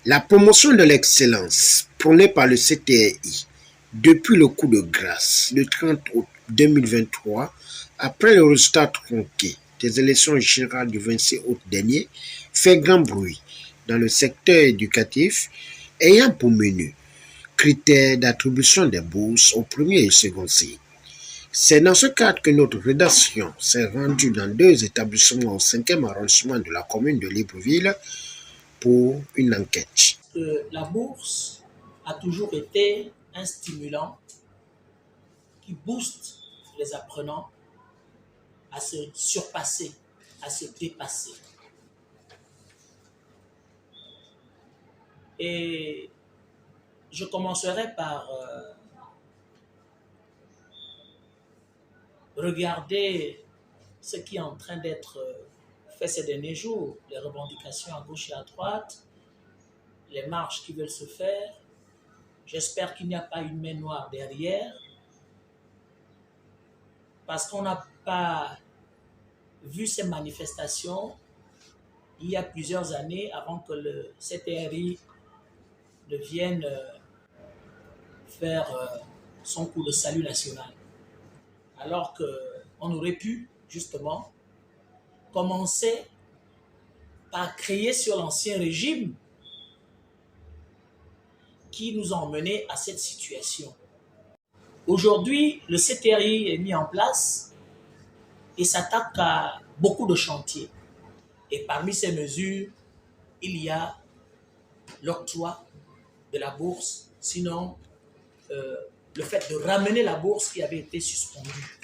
La promotion de l'excellence prônée par le CTRI depuis le coup de grâce le 30 août 2023, après le résultat tronqué des élections générales du 26 août dernier, fait grand bruit dans le secteur éducatif, ayant pour menu critères d'attribution des bourses au premier et second cycle. C'est dans ce cadre que notre rédaction s'est rendue dans 2 établissements au 5e arrondissement de la commune de Libreville pour une enquête. La bourse a toujours été un stimulant qui booste les apprenants à se surpasser, à se dépasser. Et je commencerai par regarder ce qui est en train d'être fait ces derniers jours, les revendications à gauche et à droite, les marches qui veulent se faire. J'espère qu'il n'y a pas une main noire derrière, parce qu'on n'a pas vu ces manifestations il y a plusieurs années avant que le CTRI ne vienne faire son coup de salut national. Alors qu'on aurait pu, justement, commencer par créer sur l'ancien régime qui nous a emmenés à cette situation. Aujourd'hui, le CTRI est mis en place et s'attaque à beaucoup de chantiers. Et parmi ces mesures, il y a l'octroi de la bourse, sinon le fait de ramener la bourse qui avait été suspendue.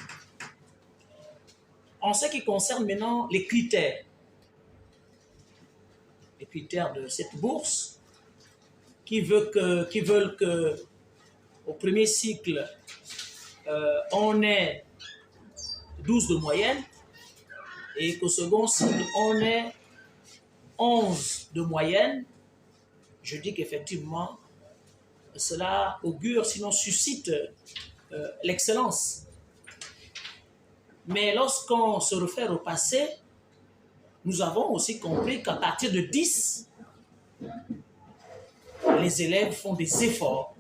En ce qui concerne maintenant les critères de cette bourse, qui veulent que au premier cycle, on ait 12 de moyenne et qu'au second cycle, on ait 11 de moyenne. Je dis qu'effectivement, cela augure, sinon suscite l'excellence. Mais lorsqu'on se réfère au passé, nous avons aussi compris qu'à partir de 10, les élèves font des efforts.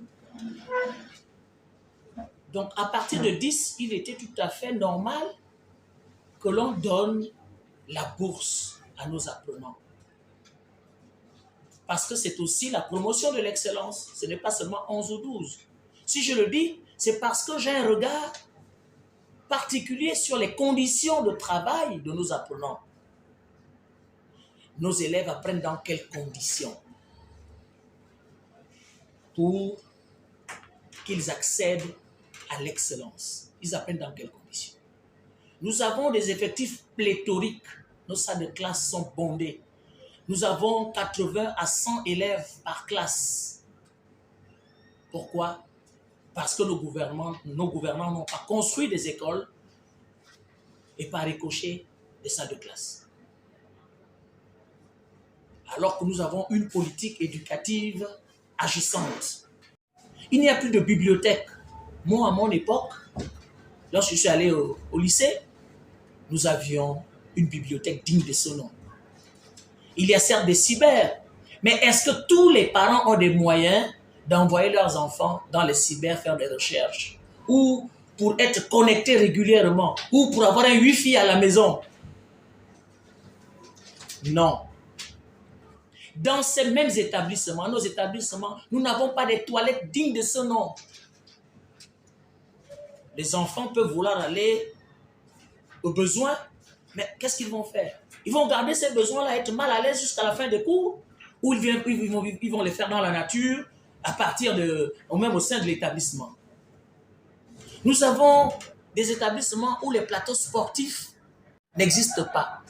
Donc, à partir de 10, il était tout à fait normal que l'on donne la bourse à nos apprenants. Parce que c'est aussi la promotion de l'excellence. Ce n'est pas seulement 11 ou 12. Si je le dis, c'est parce que j'ai un regard particulier sur les conditions de travail de nos apprenants. Nos élèves apprennent dans quelles conditions pour qu'ils accèdent à l'excellence. Ils apprennent dans quelles conditions. Nous avons des effectifs pléthoriques. Nos salles de classe sont bondées. Nous avons 80 à 100 élèves par classe. Pourquoi? Parce que nos gouvernants n'ont pas construit des écoles et par ricochet des salles de classe. Alors que nous avons une politique éducative agissante. Il n'y a plus de bibliothèque. Moi, à mon époque, lorsque je suis allé au lycée, nous avions une bibliothèque digne de ce nom. Il y a certes des cyber, mais est-ce que tous les parents ont des moyens d'envoyer leurs enfants dans les cyber faire des recherches ou pour être connectés régulièrement ou pour avoir un Wi-Fi à la maison? Non. Dans ces mêmes établissements, nos établissements, nous n'avons pas des toilettes dignes de ce nom. Les enfants peuvent vouloir aller aux besoins, mais qu'est-ce qu'ils vont faire? Ils vont garder ces besoins-là, être mal à l'aise jusqu'à la fin des cours, ou ils vont les faire dans la nature, à partir ou même au sein de l'établissement. Nous avons des établissements où les plateaux sportifs n'existent pas.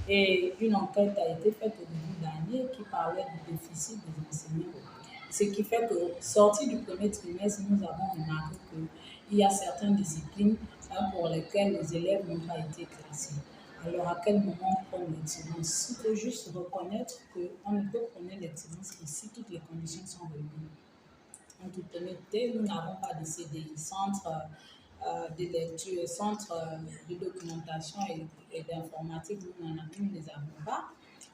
Et une enquête a été faite au début d'année qui parlait du déficit des enseignants. Ce qui fait que, sorti du premier trimestre, nous avons remarqué qu'il y a certaines disciplines pour lesquelles les élèves n'ont pas été classés. Alors, à quel moment prendre l'excellence? Il faut juste reconnaître qu'on ne peut prendre l'excellence que si toutes les conditions sont réunies. En toute honnêteté, nous n'avons pas de CDI, centre de lecture, centre de documentation et d'informatique, nous ne les avons pas.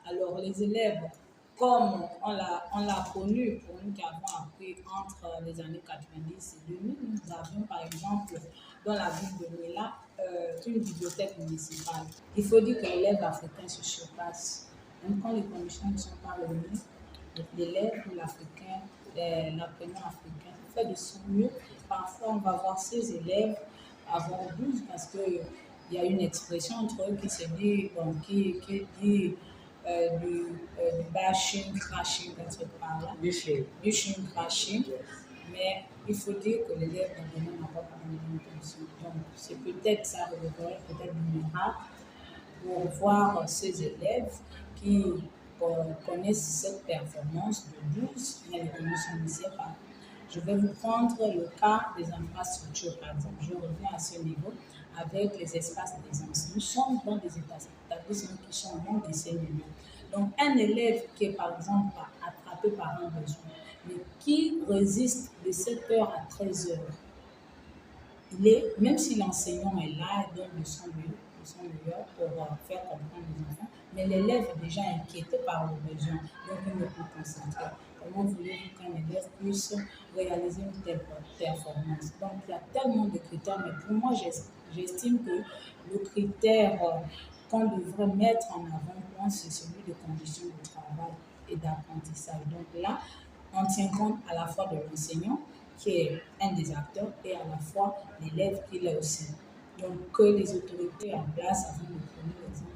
Alors, les élèves comme on l'a connu pour nous qui avons appris entre les années 90 et 2000, nous avions par exemple dans la ville de Mela une bibliothèque municipale. Il faut dire que l'élève africain se surpasse. Donc quand les conditions ne sont pas réunies, l'élève ou l'Africain, l'apprenant africain fait de son mieux. Parfois on va voir ses élèves avoir 12 parce qu'il y a une expression entre eux qui se dit, bon, qui dit du bashing, crashing, etc. Bashing, crashing. Mais il faut dire que l'élève n'a pas par une bonne condition. Donc, c'est peut-être ça, peut-être du miracle pour voir ces élèves qui connaissent cette performance de 12, mais les conditions ne savent pas. Je vais vous prendre le cas des infrastructures, par exemple. Je reviens à ce niveau avec les espaces d'aisance. Nous sommes dans des établissements qui sont en manque d'enseignement. Donc, un élève qui est, par exemple, attrapé par un besoin, mais qui résiste de 7h à 13h, même si l'enseignant est là, il donne de son meilleur pour faire comprendre les enfants, mais l'élève est déjà inquiété par le besoin, donc il ne peut pas concentrer. Comment voulez-vous qu'un élève puisse réaliser une telle performance? Donc, il y a tellement de critères, mais pour moi, j'estime que le critère qu'on devrait mettre en avant, c'est celui de conditions de travail et d'apprentissage. Donc là, on tient compte à la fois de l'enseignant, qui est un des acteurs, et à la fois l'élève qui l'est aussi. Donc, que les autorités en place, avant de prendre l'exemple,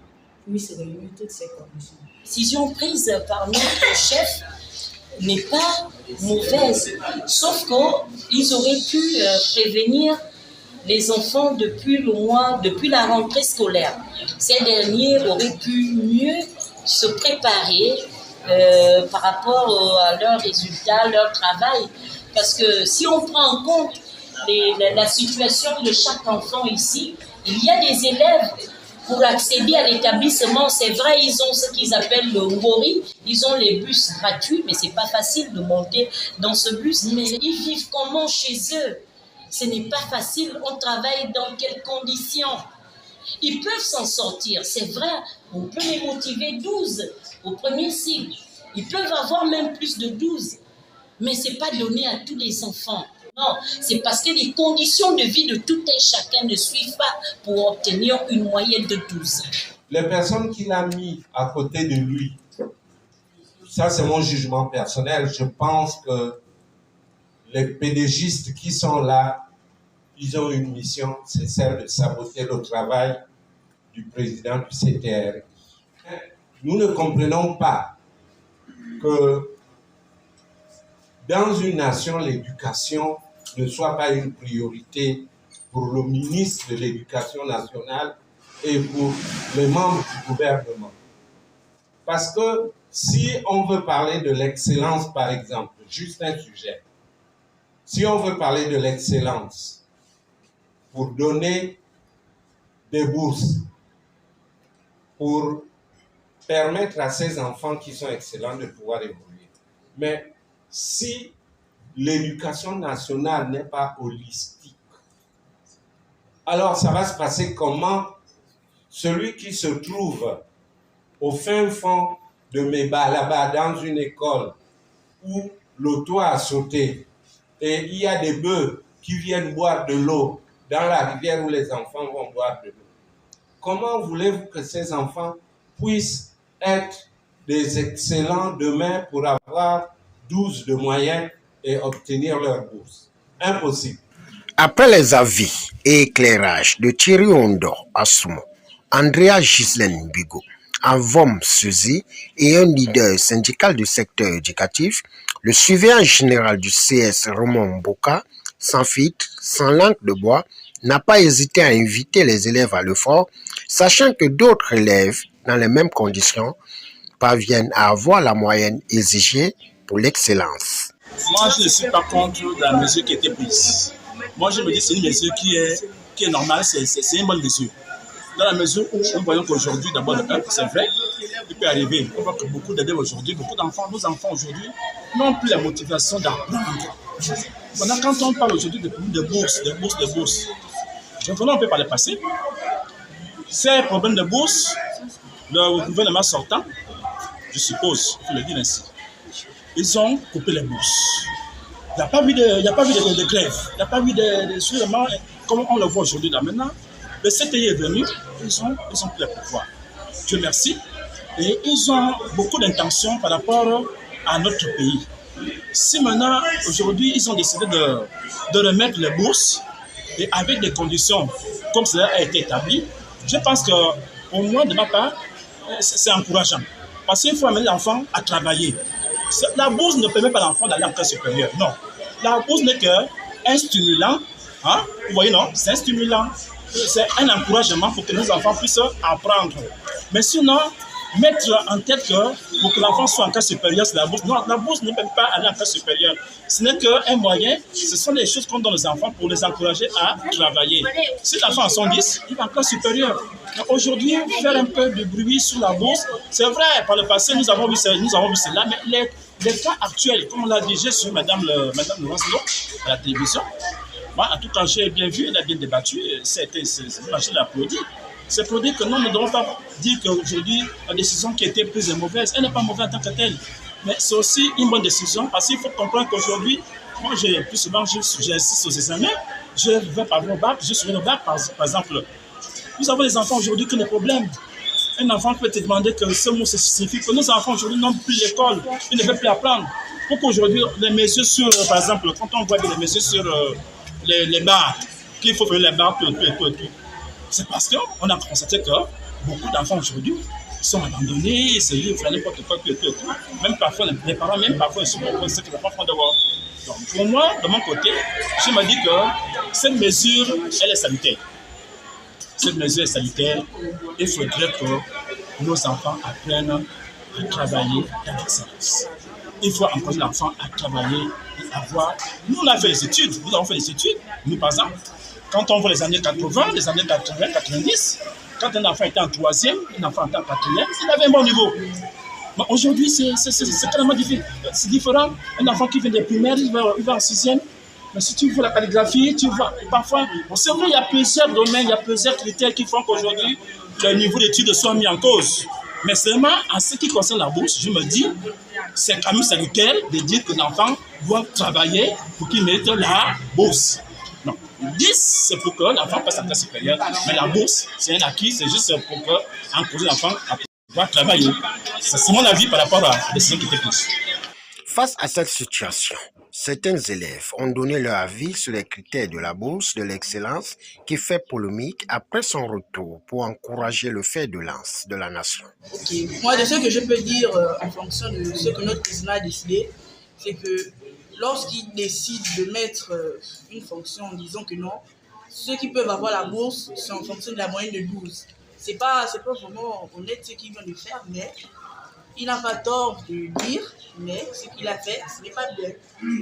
puissent réunir toutes ces conditions. La décision prise par notre chef n'est pas mauvaise, sauf qu'ils auraient pu prévenir les enfants depuis la rentrée scolaire. Ces derniers auraient pu mieux se préparer par rapport à leurs résultats, leur travail. Parce que si on prend en compte la situation de chaque enfant ici, il y a des élèves, pour accéder à l'établissement, c'est vrai, ils ont ce qu'ils appellent le Ngori, ils ont les bus gratuits, mais c'est pas facile de monter dans ce bus. Mais ils vivent comment chez eux? Ce n'est pas facile, on travaille dans quelles conditions? Ils peuvent s'en sortir, c'est vrai, on peut les motiver 12 au premier cycle. Ils peuvent avoir même plus de 12, mais ce n'est pas donné à tous les enfants. Non, c'est parce que les conditions de vie de tout un chacun ne suivent pas pour obtenir une moyenne de 12. Les personnes qu'il a mis à côté de lui, ça c'est mon jugement personnel, je pense que les pédagogistes qui sont là, ils ont une mission, c'est celle de saboter le travail du président du CTR. Nous ne comprenons pas que dans une nation, l'éducation ne soit pas une priorité pour le ministre de l'Éducation nationale et pour les membres du gouvernement. Parce que si on veut parler de l'excellence, par exemple, juste un sujet, si on veut parler de l'excellence pour donner des bourses, pour permettre à ces enfants qui sont excellents de pouvoir évoluer, mais si l'éducation nationale n'est pas holistique, alors ça va se passer comment? Celui qui se trouve au fin fond de Méba, là-bas, dans une école où le toit a sauté et il y a des bœufs qui viennent boire de l'eau dans la rivière où les enfants vont boire de l'eau. Comment voulez-vous que ces enfants puissent être des excellents demain pour avoir 12 de moyenne et obtenir leur bourse? Impossible. Après les avis et éclairages de Thierry Ondo Assumo, Andrea Ghislaine Bigot, Avom Suzy et un leader syndical du secteur éducatif, le surveillant général du CS Romain Boka, sans filtre, sans langue de bois, n'a pas hésité à inviter les élèves à l'effort, sachant que d'autres élèves, dans les mêmes conditions, parviennent à avoir la moyenne exigée pour l'excellence. Moi, je ne suis pas contre la mesure qui a été prise. Moi, je me dis que c'est une mesure qui est normale, c'est une bonne mesure. Dans la mesure où nous voyons qu'aujourd'hui, d'abord, c'est vrai, il peut arriver. On voit que beaucoup d'élèves aujourd'hui, beaucoup d'enfants, nos enfants aujourd'hui, n'ont plus la motivation d'apprendre. Maintenant, quand on parle aujourd'hui de bourses, on peut parler passé. Ces problèmes de bourse, le gouvernement sortant je suppose, il faut le dire ainsi. Ils ont coupé les bourses. Il n'y a pas eu de grève, il n'y a pas eu de sûrement, comme on le voit aujourd'hui là maintenant. Le CTI est venu, ils ont pris le pouvoir. Dieu merci. Et ils ont beaucoup d'intentions par rapport à notre pays. Si maintenant, aujourd'hui, ils ont décidé de remettre les bourses et avec des conditions comme cela a été établi, je pense qu'au moins de ma part, c'est encourageant. Parce qu'il faut amener l'enfant à travailler. La bourse ne permet pas à l'enfant d'aller en classe supérieure. Non. La bourse n'est qu'un stimulant. Hein? Vous voyez, non? C'est un stimulant. C'est un encouragement pour que nos enfants puissent apprendre. Mais sinon, mettre en tête que pour que l'enfant soit en classe supérieure, c'est la bourse. Non, la bourse ne peut pas aller en classe supérieure. Ce n'est qu'un moyen. Ce sont les choses qu'on donne aux enfants pour les encourager à travailler. Si l'enfant a son 10, il va en classe supérieure. Aujourd'hui, faire un peu de bruit sur la bourse, c'est vrai, par le passé, nous avons vu cela, mais les cas actuels, comme on l'a dit, j'ai su Madame Laurence Lo à la télévision. Moi, en tout cas, j'ai bien vu, elle a bien débattu, je l'applaudis. C'est pour dire que nous ne devons pas dire qu'aujourd'hui, la décision qui a été prise est mauvaise. Elle n'est pas mauvaise en tant que telle, mais c'est aussi une bonne décision parce qu'il faut comprendre qu'aujourd'hui, moi, plus souvent, j'insiste aux examens, je vais par le bac, je suis au bac, par exemple. Nous avons des enfants aujourd'hui qui ont des problèmes. Un enfant peut te demander que ce mot signifie que nos enfants aujourd'hui n'ont plus l'école, ils ne veulent plus apprendre. Pourquoi aujourd'hui, les mesures sur, par exemple, quand on voit les mesures sur les bars, qu'il faut faire les bars, tout. C'est parce qu'on a constaté que beaucoup d'enfants aujourd'hui sont abandonnés, se livrent à n'importe quoi, tout. Même parfois, les parents, ils sont pas ce que les enfants font devoir. Donc, pour moi, de mon côté, je me dis que cette mesure, elle est sanitaire. Cette mesure est sanitaire. Il faudrait que nos enfants apprennent à travailler dans l'excellence. Il faut encourager l'enfant à travailler et à voir. Nous, on a fait des études. Nous avons fait des études. Nous, par exemple, quand on voit les années 80, les années 80, 90, quand un enfant était en troisième, un enfant était en quatrième, il avait un bon niveau. Mais aujourd'hui, c'est carrément différent. Un enfant qui vient des primaires, il va en sixième. Mais si tu vois la calligraphie, tu vois parfois, c'est vrai, il y a plusieurs domaines, il y a plusieurs critères qui font qu'aujourd'hui, le niveau d'études soit mis en cause. Mais seulement, en ce qui concerne la bourse, je me dis, c'est quand même sanitaire de dire que l'enfant doit travailler pour qu'il mérite la bourse. Non, 10, c'est pour que l'enfant passe en classe supérieure. Mais la bourse, c'est un acquis, c'est juste pour encourager l'enfant à pouvoir travailler. C'est mon avis par rapport à la décision qui était prise. Face à cette situation, certains élèves ont donné leur avis sur les critères de la bourse de l'excellence qui fait polémique après son retour pour encourager le fer de lance de la nation. Ok, moi de ce que je peux dire en fonction de ce que notre président a décidé, c'est que lorsqu'il décide de mettre une fonction, disons que non, ceux qui peuvent avoir la bourse, c'est en fonction de la moyenne de 12. C'est pas vraiment honnête ce qu'il vient de faire, mais il n'a pas tort de dire, mais ce qu'il a fait, ce n'est pas bien.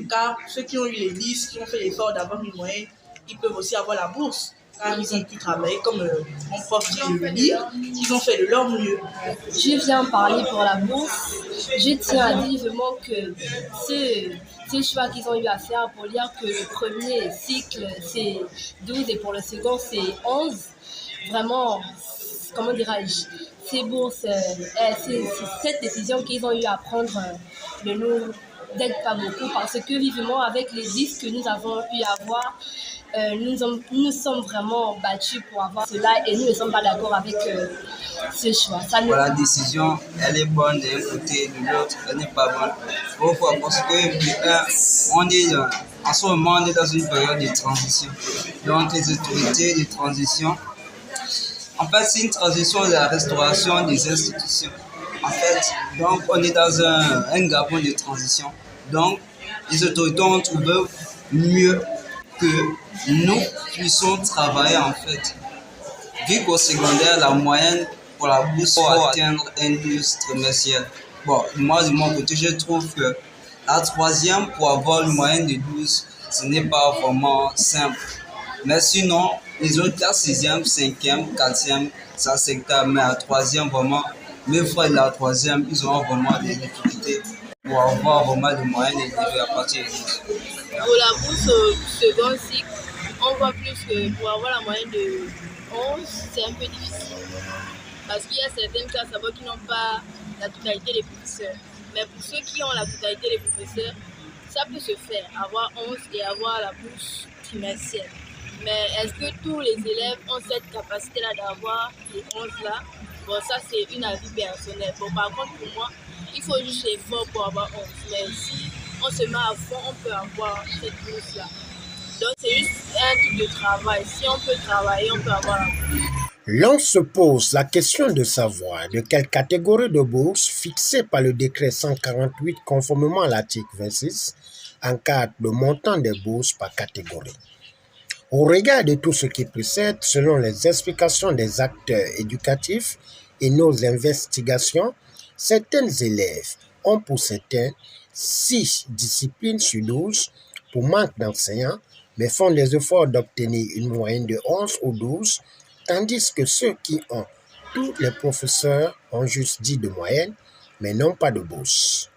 Car ceux qui ont eu les 10, qui ont fait l'effort d'avoir une moyenne, ils peuvent aussi avoir la bourse. Car ils ont pu travailler, comme mon prof dit de le dire, ils ont fait de leur mieux. Je viens parler pour la bourse. Je tiens à dire vraiment que ce choix qu'ils ont eu à faire pour dire que le premier cycle, c'est 12 et pour le second, c'est 11. Vraiment, comment dirais-je, ces bourses, c'est cette décision qu'ils ont eu à prendre de nous n'aide pas beaucoup parce que vivement avec les 10 que nous avons eu à avoir, nous sommes vraiment battus pour avoir cela et nous ne sommes pas d'accord avec ce choix. La décision, elle est bonne d'un côté, de l'autre, elle n'est pas bonne. Pourquoi? Parce que en ce moment, on est dans une période de transition. Donc les autorités de transition, en fait, c'est une transition de la restauration des institutions. En fait, donc on est dans un gabon de transition. Donc, les autorités ont trouvé mieux que nous puissions travailler en fait. Vu qu'au secondaire, la moyenne pour la bourse faut atteindre un 12 trimestriel. Bon, moi de mon côté, je trouve que la troisième, pour avoir une moyenne de 12, ce n'est pas vraiment simple. Mais sinon, les autres classes, 6e, 5e, 4e, ça c'est mais la troisième, vraiment, mes frères de la troisième, ils auront vraiment des difficultés pour avoir vraiment des moyens élevés à partir de 12. Pour la bourse au second cycle, on voit plus que pour avoir la moyenne de 11, c'est un peu difficile. Parce qu'il y a certaines classes d'abord qui n'ont pas la totalité des professeurs. Mais pour ceux qui ont la totalité des professeurs, ça peut se faire, avoir 11 et avoir la bourse trimestrielle. Mais est-ce que tous les élèves ont cette capacité-là d'avoir les 11 là? Bon, ça c'est une avis personnel. Bon, par contre, pour moi, il faut juste l'effort pour avoir 11. Mais si on se met à fond, on peut avoir cette bourse-là. Donc, c'est juste un type de travail. Si on peut travailler, on peut avoir la bourse. L'on se pose la question de savoir de quelle catégorie de bourse fixée par le décret 148 conformément à l'article 26 encadre le montant des bourses par catégorie. Au regard de tout ce qui précède, selon les explications des acteurs éducatifs et nos investigations, certains élèves ont pour certains 6 disciplines sur 12 pour manque d'enseignants, mais font des efforts d'obtenir une moyenne de 11 ou 12, tandis que ceux qui ont tous les professeurs ont juste 10 de moyenne, mais n'ont pas de bourse.